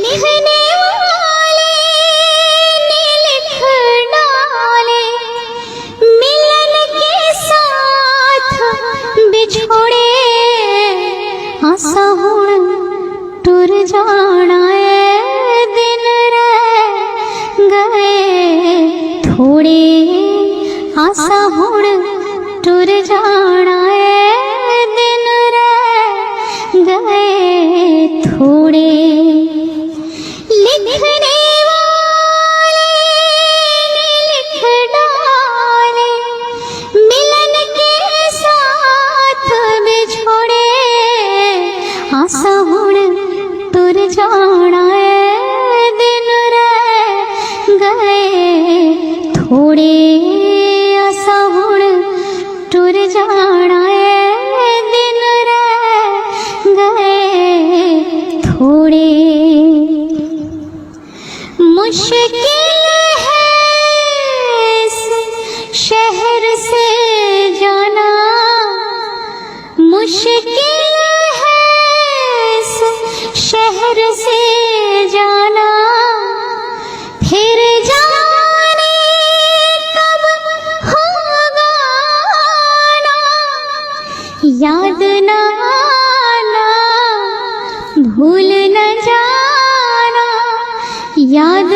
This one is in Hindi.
लिखने वाले ने लिख डाले, मिलन के साथ बिछोड़े, आसा हुण टुर जाना ए दिन रह गए थोड़े, आसा हुण टुर जाना ए दिन रह गए थोड़े। लिखने वाले ने लिख डाले, मिलन के साथ बिछोड़े, आसा हुण टुर जाना ए दिन रह गए थोड़े, आसा हुण टुर जाना ए दिन रह गए थोड़े। मुश्किल है इस शहर से जाना, मुश्किल है इस शहर से जाना, फिर जाने कब होगा आना, याद न आना भूल न जाना, याद